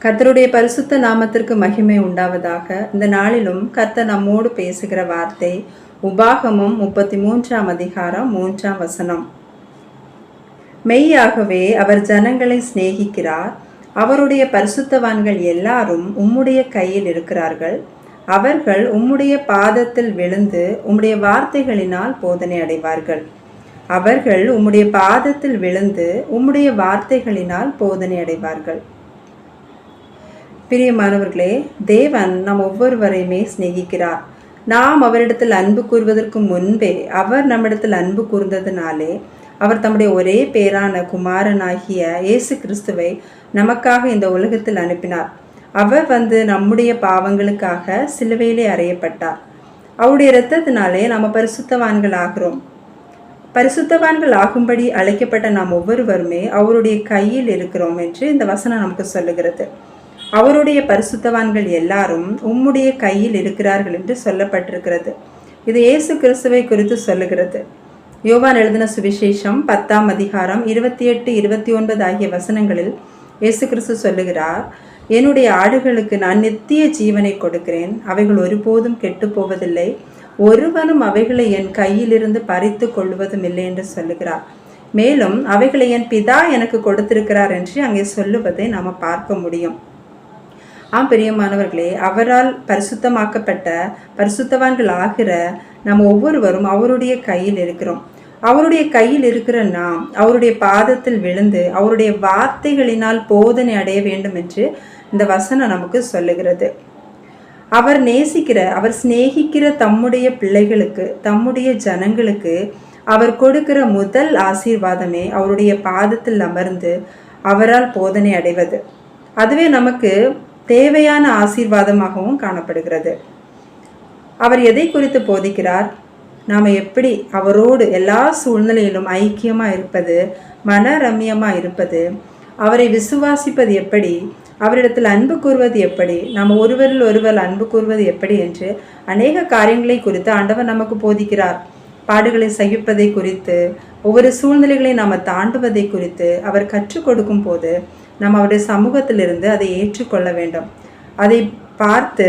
கர்த்தருடைய பரிசுத்த நாமத்திற்கு மகிமை உண்டாவதாக. இந்த நாளிலும் கர்த்தர் நம்மோடு பேசுகிற வார்த்தை உபாகமம் 33ஆம் அதிகாரம் 3ஆம் வசனம். மெய்யாகவே அவர் ஜனங்களை சிநேகிக்கிறார். அவருடைய பரிசுத்தவான்கள் எல்லாரும் உம்முடைய கையில் இருக்கிறார்கள். அவர்கள் உம்முடைய பாதத்தில் விழுந்து உம்முடைய வார்த்தைகளினால் போதனை அடைவார்கள். அவர்கள் உம்முடைய பாதத்தில் விழுந்து உம்முடைய வார்த்தைகளினால் போதனை அடைவார்கள். பிரியமானவர்களே, தேவன் நம் ஒவ்வொருவரையுமே சிநேகிக்கிறார். நாம் அவரிடத்தில் அன்பு கூறுவதற்கு முன்பே அவர் நம்மிடத்தில் அன்பு கூர்ந்ததினாலே அவர் தம்முடைய ஒரே பேரான குமாரனாகிய இயேசு கிறிஸ்துவை நமக்காக இந்த உலகத்தில் அனுப்பினார். அவர் நம்முடைய பாவங்களுக்காக சிலுவையிலே அறையப்பட்டார். அவருடைய இரத்தத்தினாலே நாம் பரிசுத்தவான்கள் ஆகிறோம். பரிசுத்தவான்கள் ஆகும்படி அழைக்கப்பட்ட நாம் ஒவ்வொருவருமே அவருடைய கையில் இருக்கிறோம் என்று இந்த வசனம் நமக்கு சொல்லுகிறது. அவருடைய பரிசுத்தவான்கள் எல்லாரும் உம்முடைய கையில் இருக்கிறார்கள் என்று சொல்லப்பட்டிருக்கிறது. இது இயேசு கிறிஸ்துவை குறித்து சொல்லுகிறது. யோவான் எழுதின சுவிசேஷம் 10ஆம் அதிகாரம் 28, 29 ஆகிய வசனங்களில் இயேசு கிறிஸ்து சொல்லுகிறார், என்னுடைய ஆடுகளுக்கு நான் நித்திய ஜீவனை கொடுக்கிறேன். அவைகள் ஒருபோதும் கெட்டு போவதில்லை. ஒருவனும் அவைகளை என் கையிலிருந்து பறித்து கொள்வதும் இல்லை என்று சொல்லுகிறார். மேலும் அவைகளை என் பிதா எனக்கு கொடுத்திருக்கிறார் என்று அங்கே சொல்லுவதை நாம் பார்க்க முடியும். பிரியமானவர்களே, அவரால் பரிசுத்தமாக்கப்பட்ட பரிசுத்தவான்கள் ஆகிற நம்ம ஒவ்வொருவரும் அவருடைய கையில் இருக்கிறோம். அவருடைய கையில் இருக்கிற நாம் அவருடைய பாதத்தில் விழுந்து அவருடைய வார்த்தைகளினால் போதனை அடைய வேண்டும் என்று இந்த வசனம் நமக்கு சொல்லுகிறது. அவர் சிநேகிக்கிற தம்முடைய பிள்ளைகளுக்கு, தம்முடைய ஜனங்களுக்கு அவர் கொடுக்கிற முதல் ஆசீர்வாதமே அவருடைய பாதத்தில் அமர்ந்து அவரால் போதனை அடைவது. அதுவே நமக்கு தேவையான ஆசீர்வாதமாகவும் காணப்படுகிறது. அவர் எதை குறித்து போதிக்கிறார்? நாம் எப்படி அவரோடு எல்லா சூழ்நிலையிலும் ஐக்கியமாக இருப்பது, மனரம்யமாக இருப்பது, அவரை விசுவாசிப்பது எப்படி, அவரிடத்தில் அன்பு கூறுவது எப்படி, நாம் ஒருவரில் ஒருவர் அன்பு கூறுவது எப்படி என்று அநேக காரியங்களை குறித்து ஆண்டவர் நமக்கு போதிக்கிறார். பாடுகளை சகிப்பதை குறித்து, ஒவ்வொரு சூழ்நிலைகளை நாம் தாண்டுவதை குறித்து அவர் கற்றுக் கொடுக்கும் போது நாம் அவருடைய சமூகத்திலிருந்து அதை ஏற்றுக்கொள்ள வேண்டும். அதை பார்த்து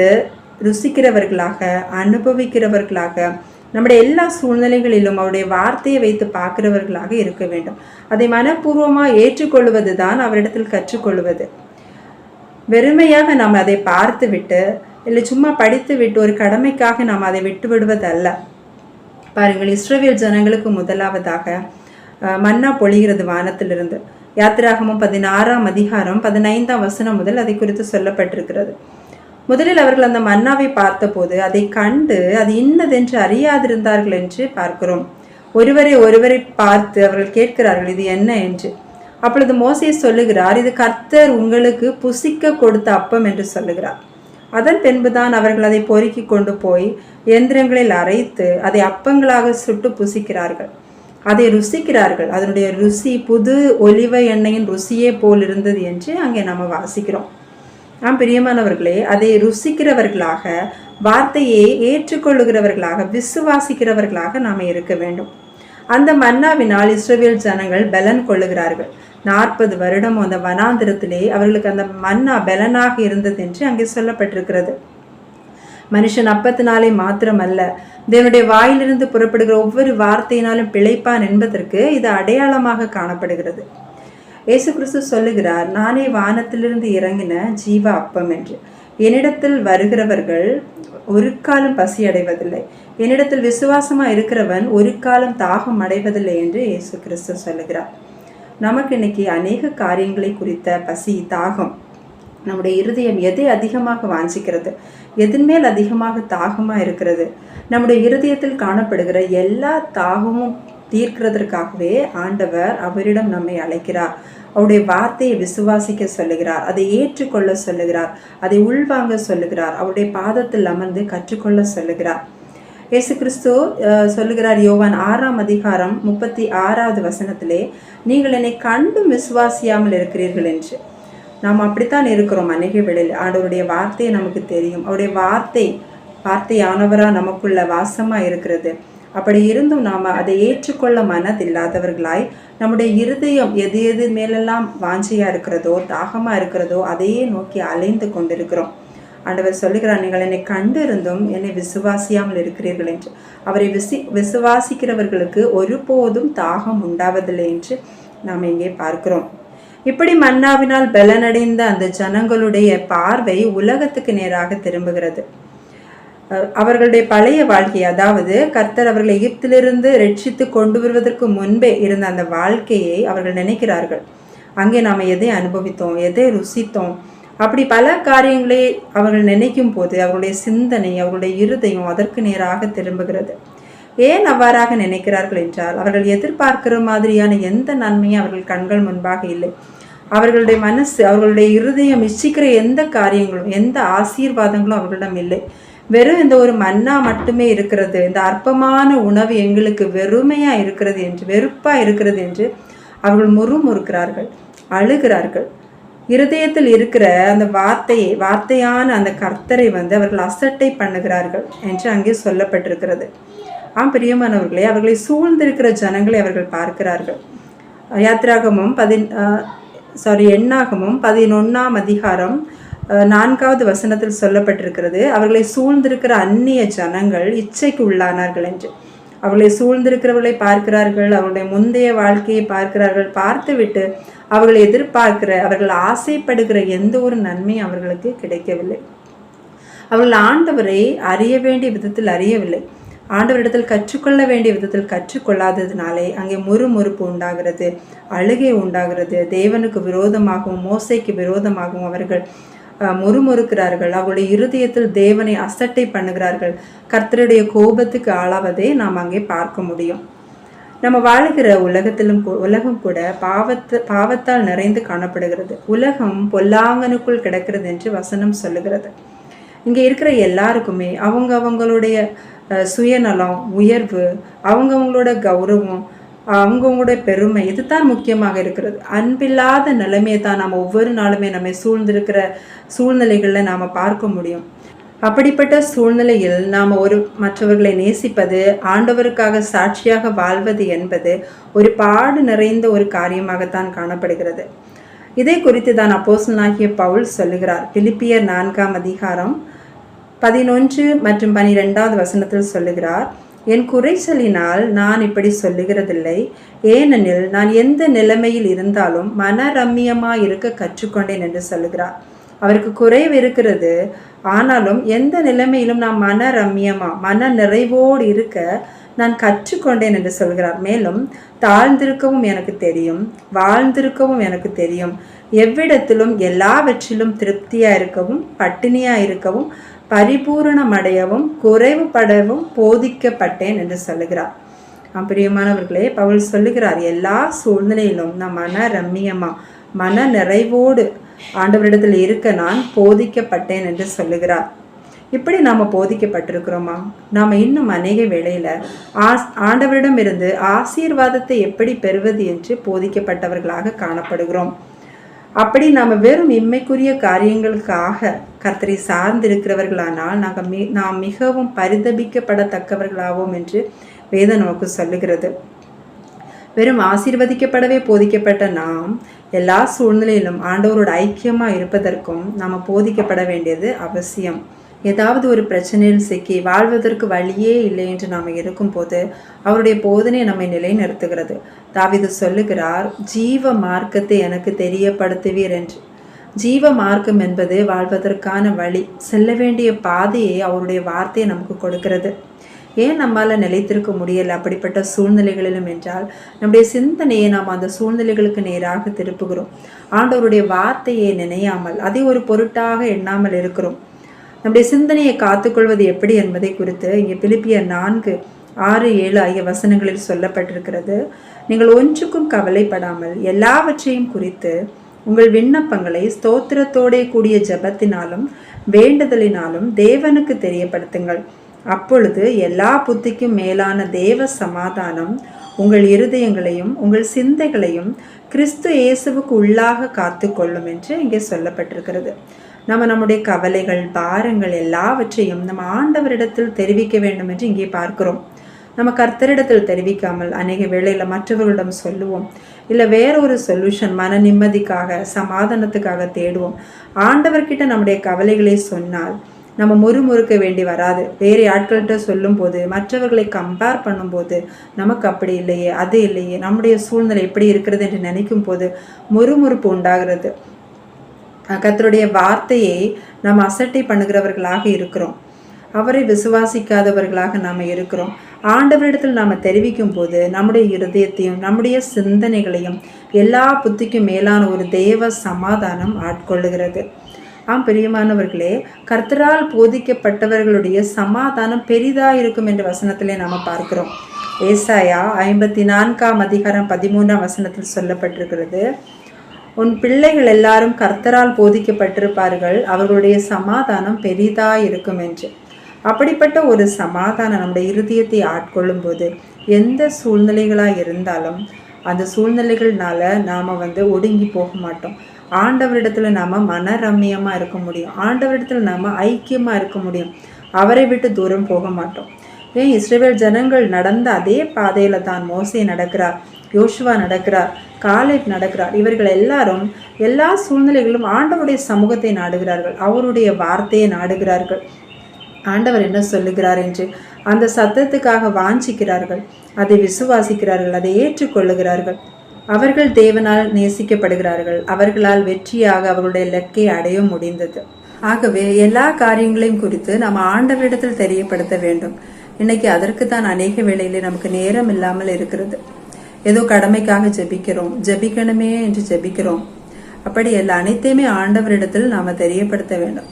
ருசிக்கிறவர்களாக, அனுபவிக்கிறவர்களாக, நம்முடைய எல்லா சூழ்நிலைகளிலும் அவருடைய வார்த்தையை வைத்து பார்க்கிறவர்களாக இருக்க வேண்டும். அதை மனப்பூர்வமாக ஏற்றுக்கொள்வது தான் அவரிடத்தில் கற்றுக்கொள்வது. வெறுமையாக நாம் அதை பார்த்து விட்டு இல்லை சும்மா படித்து விட்டு ஒரு கடமைக்காக நாம் அதை விட்டு விடுவதல்ல. பாருங்கள், இஸ்ரவேல் ஜனங்களுக்கு முதலாவதாக மன்னா பொழிகிறது வானத்திலிருந்து. யாத்திராகமம் 16ஆம் அதிகாரம் 15ஆம் வசனம் முதல் அதை குறித்து சொல்லப்பட்டிருக்கிறது. முதலில் அவர்கள் அந்த மன்னாவை பார்த்தபோது அதை கண்டு அது இன்னதென்று அறியாதிருந்தார்கள் என்று பார்க்கிறோம். ஒருவரை பார்த்து அவர்கள் கேட்கிறார்கள், இது என்ன என்று. அப்பொழுது மோசே சொல்லுகிறார், இது கர்த்தர் உங்களுக்கு புசிக்க கொடுத்த அப்பம் என்று சொல்லுகிறார். அதன் பின்புதான் அவர்கள் அதை பொறுக்கி கொண்டு போய் இயந்திரங்களில் அரைத்து அதை அப்பங்களாக சுட்டு புசிக்கிறார்கள், அதை ருசிக்கிறார்கள். அதனுடைய ருசி புது ஒலிவ எண்ணெயின் ருசியே போல் இருந்தது என்று அங்கே நம்ம வாசிக்கிறோம். பிரியமானவர்களே, அதை ருசிக்கிறவர்களாக, வார்த்தையை ஏற்றுக்கொள்ளுகிறவர்களாக, விசுவாசிக்கிறவர்களாக நாம் இருக்க வேண்டும். அந்த மன்னாவினால் இஸ்ரவேல் ஜனங்கள் பலன் கொள்ளுகிறார்கள். 40 வருடம் அந்த வனாந்திரத்திலே அவர்களுக்கு அந்த மன்னா பலனாக இருந்தது என்று அங்கே சொல்லப்பட்டிருக்கிறது. மனுஷன் அப்பத்தினாலே மாத்திரமல்ல, தேவனுடைய வாயிலிருந்து புறப்படுகிற ஒவ்வொரு வார்த்தையினாலும் பிழைப்பான் என்பதற்கு இது அடையாளமாக காணப்படுகிறது. இயேசு கிறிஸ்து சொல்லுகிறார், நானே வானத்திலிருந்து இறங்கின ஜீவ அப்பம் என்று. என்னிடத்தில் வருகிறவர்கள் ஒரு காலம் பசி அடைவதில்லை, என்னிடத்தில் விசுவாசமாக இருக்கிறவன் ஒரு காலம் தாகம் அடைவதில்லை என்று இயேசு கிறிஸ்து சொல்லுகிறார். நமக்கு இன்னைக்கு அநேக காரியங்களை குறித்த பசி, தாகம், நம்முடைய இருதயம் எதை அதிகமாக வாஞ்சிக்கிறது, எதன் மேல் அதிகமாக தாகமாக இருக்கிறது, நம்முடைய இருதயத்தில் காணப்படுகிற எல்லா தாகமும் தீர்க்கிறதற்காகவே ஆண்டவர் அவரிடம் நம்மை அழைக்கிறார். அவருடைய வார்த்தையை விசுவாசிக்க சொல்லுகிறார், அதை ஏற்றுக்கொள்ள சொல்லுகிறார், அதை உள்வாங்க சொல்லுகிறார், அவருடைய பாதத்தில் அமர்ந்து கற்றுக்கொள்ள சொல்லுகிறார். இயேசு கிறிஸ்து சொல்லுகிறார், யோவான் 6ஆம் அதிகாரம் 36வது வசனத்திலே, நீங்கள் என்னை கண்டும் விசுவாசியாமல் இருக்கிறீர்கள் என்று. நாம் அப்படித்தான் இருக்கிறோம். அநேக வேளையில் ஆண்டவருடைய வார்த்தையை நமக்கு தெரியும், அவருடைய வார்த்தையானவராக நமக்குள்ள வாசமாக இருக்கிறது. அப்படி இருந்தும் நாம் அதை ஏற்றுக்கொள்ள மனதில்லாதவர்களாய் நம்முடைய இருதயம் எது எது மேலெல்லாம் வாஞ்சியாக இருக்கிறதோ தாகமாக இருக்கிறதோ அதையே நோக்கி அலைந்து கொண்டிருக்கிறோம். ஆண்டவர் சொல்லுகிறார், நீங்கள் என்னை கண்டு இருந்தும் என்னை விசுவாசியாமல் இருக்கிறீர்கள் என்று. அவரை விசுவாசிக்கிறவர்களுக்கு ஒருபோதும் தாகம் உண்டாவதில்லை என்று நாம் இங்கே பார்க்கிறோம். இப்படி மன்னாவினால் பலனடைந்த அந்த ஜனங்களுடைய பார்வை உலகத்துக்கு நேராக திரும்புகிறது. அவர்களுடைய பழைய வாழ்க்கை, அதாவது கர்த்தர் அவர்கள் எகிப்திலிருந்து ரட்சித்து கொண்டு வருவதற்கு முன்பே இருந்த அந்த வாழ்க்கையை அவர்கள் நினைக்கிறார்கள். அங்கே நாம் எதை அனுபவித்தோம், எதை ருசித்தோம், அப்படி பல காரியங்களை அவர்கள் நினைக்கும் போது அவர்களுடைய சிந்தனை, அவர்களுடைய இருதயம் அதற்கு நேராக திரும்புகிறது. ஏன் அவ்வாறாக நினைக்கிறார்கள் என்றால், அவர்கள் எதிர்பார்க்கிற மாதிரியான எந்த நன்மையும் அவர்கள் கண்கள் முன்பாக இல்லை. அவர்களுடைய மனசு, அவர்களுடைய இருதயம் இச்சிக்கிற எந்த காரியங்களும், எந்த ஆசீர்வாதங்களும் அவர்களிடம் இல்லை. வெறும் இந்த ஒரு மன்னா மட்டுமே இருக்கிறது, இந்த அற்பமான உணவு எங்களுக்கு வெறுமையா இருக்கிறது என்று, வெறுப்பா இருக்கிறது என்று அவர்கள் முறுமுறுக்கிறார்கள், அழுகிறார்கள். இருதயத்தில் இருக்கிற அந்த வார்த்தையான அந்த கர்த்தரை அவர்கள் அசட்டை பண்ணுகிறார்கள் என்று அங்கே சொல்லப்பட்டிருக்கிறது. பிரியமானவர்களே, அவர்களை சூழ்ந்திருக்கிற ஜனங்களை அவர்கள் பார்க்கிறார்கள். யாத்திராகமும் எண்ணாகமும் 11ஆம் அதிகாரம் 4வது வசனத்தில் சொல்லப்பட்டிருக்கிறது, அவர்களை சூழ்ந்திருக்கிற அந்நிய ஜனங்கள் இச்சைக்கு உள்ளானார்கள் என்று. அவர்களை சூழ்ந்திருக்கிறவர்களை பார்க்கிறார்கள், அவருடைய முந்தைய வாழ்க்கையை பார்க்கிறார்கள். பார்த்துவிட்டு அவர்கள் எதிர்பார்க்கிற, அவர்கள் ஆசைப்படுகிற எந்த ஒரு நன்மையும் அவர்களுக்கு கிடைக்கவில்லை. அவர்கள் ஆண்டவரை அறிய வேண்டிய விதத்தில் அறியவில்லை. ஆண்டவரிடத்தில் கற்றுக்கொள்ள வேண்டிய விதத்தில் கற்றுக்கொள்ளாததினாலே அங்கே முறுமுறுப்பு உண்டாகிறது, அழுகை உண்டாகிறது. தேவனுக்கு விரோதமாகவும் மோசைக்கு விரோதமாகவும் அவர்கள் முறுமுறுக்கிறார்கள். அவருடைய இருதயத்தில் தேவனை அசட்டை பண்ணுகிறார்கள். கர்த்தருடைய கோபத்துக்கு ஆளாவதை நாம் அங்கே பார்க்க முடியும். நம்ம வாழ்கிற உலகம் கூட பாவத்தால் நிறைந்து காணப்படுகிறது. உலகம் பொல்லாங்கனுக்குள் கிடக்கிறது என்று வசனம் சொல்லுகிறது. இங்கே இருக்கிற எல்லாருக்குமே அவங்களுடைய சுயநலம், உயர்வு, அவங்களோட கௌரவம், அவங்களுடைய பெருமை, இதுதான் முக்கியமாக இருக்கிறது. அன்பில்லாத நிலைமையை தான் நாம் ஒவ்வொரு நாளுமே நம்மை சூழ்ந்திருக்கிற சூழ்நிலைகளில் நாம் பார்க்க முடியும். அப்படிப்பட்ட சூழ்நிலையில் நாம் மற்றவர்களை நேசிப்பது, ஆண்டவருக்காக சாட்சியாக வாழ்வது என்பது ஒரு பாடு நிறைந்த ஒரு காரியமாகத்தான் காணப்படுகிறது. இதை குறித்து தான் அப்போஸ்தலனாகிய பவுல் சொல்லுகிறார். பிலிப்பியர் 4ஆம் அதிகாரம் 11 மற்றும் 12வது வசனத்தில் சொல்லுகிறார், என் குறைச்சலினால் நான் இப்படி சொல்லுகிறதில்லை, ஏனெனில் நான் எந்த நிலைமையில் இருந்தாலும் மனரம்யமாக இருக்க கற்றுக்கொண்டேன் என்று சொல்லுகிறார். அவருக்கு குறைவு இருக்கிறது, ஆனாலும் எந்த நிலைமையிலும் நான் மன நிறைவோடு இருக்க நான் கற்றுக்கொண்டேன் என்று சொல்கிறார். மேலும் தாழ்ந்திருக்கவும் எனக்கு தெரியும், வாழ்ந்திருக்கவும் எனக்கு தெரியும், எவ்விடத்திலும் எல்லாவற்றிலும் திருப்தியா இருக்கவும் பட்டினியா இருக்கவும் பரிபூரணமடையவும் குறைவுபடவும் போதிக்கப்பட்டேன் என்று சொல்லுகிறார். பிரியமானவர்களே, பவுல் சொல்லுகிறார், எல்லா சூழ்நிலையிலும் நான் மன நிறைவோடு ஆண்டவரிடத்தில் இருக்க நான் போதிக்கப்பட்டேன் என்று சொல்லுகிறார். இப்படி நாம் போதிக்கப்பட்டிருக்கிறோமா? நாம் இன்னும் அநேக வேளையில் ஆண்டவரிடம் இருந்து ஆசீர்வாதத்தை எப்படி பெறுவது என்று போதிக்கப்பட்டவர்களாக காணப்படுகிறோம். அப்படி நாம் வெறும் இம்மைக்குரிய காரியங்களுக்காக கர்த்தரை சார்ந்திருக்கிறவர்களானால் நாம் மிகவும் பரிதபிக்கப்படத்தக்கவர்களாவோம் என்று வேதம் நமக்கு சொல்லுகிறது. வெறும் ஆசீர்வதிக்கப்படவே போதிக்கப்பட்ட நாம் எல்லா சூழ்நிலையிலும் ஆண்டவரோட ஐக்கியமாக இருப்பதற்கும் நாம் போதிக்கப்பட வேண்டியது அவசியம். ஏதாவது ஒரு பிரச்சனையில் சிக்கி வாழ்வதற்கு வழியே இல்லை என்று நாம் இருக்கும்போது அவருடைய போதனை நம்மை நிலைநிறுத்துகிறது. தாவீது சொல்லுகிறார், ஜீவ மார்க்கத்தை எனக்கு தெரியப்படுத்துவீர் என்று. ஜீவ மார்க்கம் என்பது வாழ்வதற்கான வழி, செல்ல வேண்டிய பாதையை அவருடைய வார்த்தையை நமக்கு கொடுக்கிறது. ஏன் நம்மால் நிலைத்திருக்க முடியலை அப்படிப்பட்ட சூழ்நிலைகளிலும் என்றால், நம்முடைய சிந்தனையை நாம் அந்த சூழ்நிலைகளுக்கு நேராக திருப்புகிறோம். ஆண்டவருடைய வார்த்தையை நினையாமல் அதை ஒரு பொருட்டாக எண்ணாமல் இருக்கிறோம். நம்முடைய சிந்தனையை காத்துக்கொள்வது எப்படி என்பதை குறித்து இங்கே பிலிப்பியர் 4:6-7 ஆகிய வசனங்களில் சொல்லப்பட்டிருக்கிறது. நீங்கள் ஒன்றுக்கும் கவலைப்படாமல் எல்லாவற்றையும் குறித்து உங்கள் விண்ணப்பங்களை ஸ்தோத்திரத்தோடே கூடிய ஜெபத்தினாலும் வேண்டுதலினாலும் தேவனுக்கு தெரியப்படுத்துங்கள். அப்பொழுது எல்லா புத்திக்கும் மேலான தேவ சமாதானம் உங்கள் இருதயங்களையும் உங்கள் சிந்தைகளையும் கிறிஸ்து இயேசுவுக்கு உள்ளாக காத்து கொள்ளும் என்று இங்கே சொல்லப்பட்டிருக்கிறது. நம்முடைய கவலைகள், பாரங்கள் எல்லாவற்றையும் நம்ம ஆண்டவரிடத்தில் தெரிவிக்க வேண்டும் என்று இங்கே பார்க்கிறோம். நம்ம கர்த்தரிடத்தில் தெரிவிக்காமல் அநேக வேளையில் மற்றவர்களிடம் சொல்லுவோம். இல்லை வேற ஒரு சொல்யூஷன், மன நிம்மதிக்காக சமாதானத்துக்காக தேடுவோம். ஆண்டவர்கிட்ட நம்முடைய கவலைகளை சொன்னால் நம்ம முறுமுறுக்க வேண்டி வராது. வேறு ஆட்கள்கிட்ட சொல்லும்போது, மற்றவர்களை கம்பேர் பண்ணும்போது, நமக்கு அப்படி இல்லையே, அது இல்லையே, நம்முடைய சூழ்நிலை எப்படி இருக்கிறது என்று நினைக்கும் போது முறுமுறுப்பு உண்டாகிறது. கர்த்தருடைய வார்த்தையை நாம் அசட்டை பண்ணுகிறவர்களாக இருக்கிறோம். அவரை விசுவாசிக்காதவர்களாக நாம் இருக்கிறோம். ஆண்டவரிடத்தில் நாம் தெரிவிக்கும் போது நம்முடைய இருதயத்தையும் நம்முடைய சிந்தனைகளையும் எல்லா புத்திக்கும் மேலான ஒரு தேவ சமாதானம் ஆட்கொள்ளுகிறது. பிரியமானவர்களே, கர்த்தரால் போதிக்கப்பட்டவர்களுடைய சமாதானம் பெரிதா இருக்கும் என்ற வசனத்திலே நாம் பார்க்கிறோம். ஏசாயா 54:13 சொல்லப்பட்டிருக்கிறது, உன் பிள்ளைகள் எல்லாரும் கர்த்தரால் போதிக்கப்பட்டிருப்பார்கள், அவர்களுடைய சமாதானம் பெரிதா இருக்கும் என்று. அப்படிப்பட்ட ஒரு சமாதானம் நம்முடைய இருதயத்தை ஆட்கொள்ளும் போது எந்த சூழ்நிலைகளாக இருந்தாலும் அந்த சூழ்நிலைகள்னால நாம் ஒடுங்கி போக மாட்டோம். ஆண்டவரிடத்துல நாம் மனரம்யமாக இருக்க முடியும். ஆண்டவரிடத்துல நாம் ஐக்கியமாக இருக்க முடியும். அவரை விட்டு தூரம் போக மாட்டோம். ஏன் இஸ்ரவேல் ஜனங்கள் நடந்த அதே பாதையில் தான் மோசே நடக்கிறார், யோசுவா நடக்கிறார், காலேப் நடக்கிறார். இவர்கள் எல்லாரும் எல்லா சூழ்நிலைகளிலும் ஆண்டவருடைய சமூகத்தை நாடுகிறார்கள், அவருடைய வார்த்தையை நாடுகிறார்கள். ஆண்டவர் என்ன சொல்லுகிறார் என்று அந்த சத்தத்துக்காக வாஞ்சிக்கிறார்கள், அதை விசுவாசிக்கிறார்கள், அதை ஏற்றுக்கொள்ளுகிறார்கள். அவர்கள் தேவனால் நேசிக்கப்படுகிறார்கள். அவர்களால் வெற்றியாக அவர்களுடைய இலக்கை அடைய முடிந்தது. ஆகவே எல்லா காரியங்களையும் குறித்து நம்ம ஆண்டவரிடத்தில் தெரியப்படுத்த வேண்டும். இன்னைக்கு அதற்கு தான் அநேக வேளையிலே நமக்கு நேரம் இல்லாமல் இருக்கிறது. ஏதோ கடமைக்காக ஜெபிக்கிறோம், ஜெபிக்கணுமே என்று ஜெபிக்கிறோம். அப்படி எல்லா அனைத்தையுமே ஆண்டவரிடத்தில் நாம தெரியப்படுத்த வேண்டும்.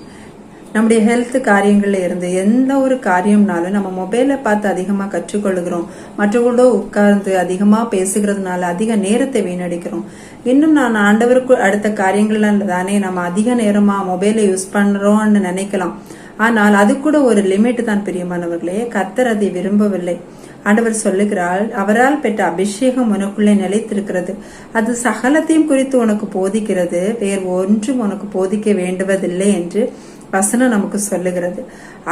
நம்முடைய ஹெல்த் காரியங்கள்ல இருந்து எந்த ஒரு காரியம்னாலும் நம்ம மொபைலை பார்த்து அதிகமாக கற்றுக்கொள்ளுகிறோம். மற்றவர்களோட உட்கார்ந்து அதிகமாக பேசுகிறதுனால அதிக நேரத்தை வீணடிக்கிறோம். இன்னும் நான் ஆண்டவருக்கு அடுத்த காரியங்கள்ல தானே நம்ம அதிக நேரமா மொபைலை யூஸ் பண்றோம்னு நினைக்கலாம். ஆனால் அது கூட ஒரு லிமிட் தான் பிரியமானவர்களே. கர்த்தர் அதை விரும்பவில்லை. ஆண்டவர் சொல்லுகிறாள், அவரால் பெற்ற அபிஷேகம் உனக்குள்ளே நிலைத்திருக்கிறது, அது சகலத்தையும் குறித்து உனக்கு போதிக்கிறது, வேறு ஒன்றும் உனக்கு போதிக்க வேண்டுவதில்லை என்று வசனம் நமக்கு சொல்லுகிறது.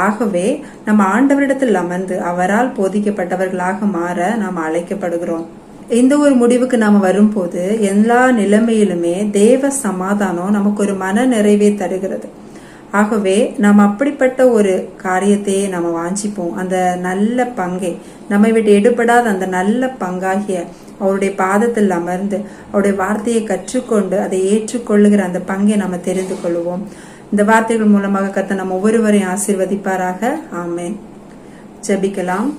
ஆகவே நம்ம ஆண்டவரிடத்தில் அமர்ந்து அவரால் போதிக்கப்பட்டவர்களாக மாற நாம் அழைக்கப்படுகிறோம். இந்த ஒரு முடிவுக்கு நாம வரும்போது எல்லா நிலைமையிலுமே தேவ சமாதானம் நமக்கு ஒரு மன நிறைவை தருகிறது. ஆகவே நாம் அப்படிப்பட்ட ஒரு காரியத்தையே நம்ம வாஞ்சிப்போம். அந்த நல்ல பங்கை, நம்மை விட்டு எடுபடாத அந்த நல்ல பங்காகிய அவருடைய பாதத்தில் அமர்ந்து அவருடைய வார்த்தையை கற்றுக்கொண்டு அதை ஏற்றுக்கொள்ளுகிற அந்த பங்கை நம்ம தெரிந்து கொள்வோம். இந்த வார்த்தைகள் மூலமாக கர்த்தர் நம்ம ஒவ்வொருவரையும் ஆசீர்வதிப்பாராக. ஆமென். ஜெபிக்கலாம்.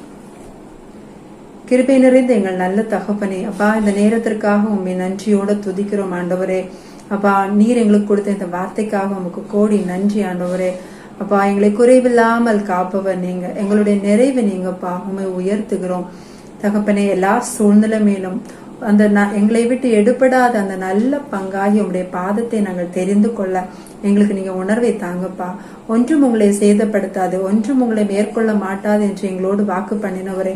கிருபை நிறைந்த எங்கள் நல்ல தகப்பனே, அப்பா, இந்த நேரத்திற்காக உண்மை நன்றியோட துதிக்கிறோம் ஆண்டவரே. அப்பா, நீர் எங்களுக்கு கொடுத்த இந்த வார்த்தைக்காக உமக்கு கோடி நன்றி ஆண்டவரே. அப்பா, எங்களை குறைவில்லாமல் காப்பவர் நீங்க, எங்களுடைய நிறைவு நீங்கப்பா. உண்மை உயர்த்துகிறோம் தகப்பனே. எல்லா சூழ்நிலை மேலும் அந்த எங்களை விட்டு எடுபடாத அந்த நல்ல பங்காகி உங்களுடைய பாதத்தை நாங்கள் தெரிந்து கொள்ள எங்களுக்கு நீங்க உணர்வை தாங்கப்பா. ஒன்றும் உங்களை சேதப்படுத்தாது, ஒன்றும் உங்களை மேற்கொள்ள மாட்டாது என்று எங்களோடு வாக்கு பண்ணினவரே,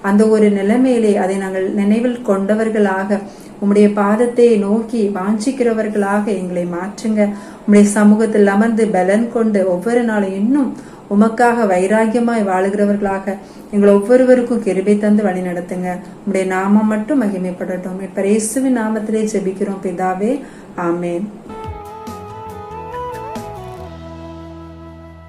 அந்த ஒரு நிலைமையிலே அதை நாங்கள் நினைவில் கொண்டவர்களாக உம்முடைய பாதத்தை நோக்கி வாஞ்சிக்கிறவர்களாக எங்களை மாற்றுங்க. உம்முடைய சமூகத்தில் அமர்ந்து பலன் கொண்டு ஒவ்வொரு நாளும் இன்னும் உமக்காக வைராகியமாய் வாழுகிறவர்களாக எங்களை ஒவ்வொருவருக்கும் கிருபை தந்து வழி நடத்துங்க. உம்முடைய நாமம் மட்டும் மகிமைப்படட்டும். இப்ப இயேசுவின் நாமத்திலே ஜெபிக்கிறோம் பிதாவே. ஆமேன்.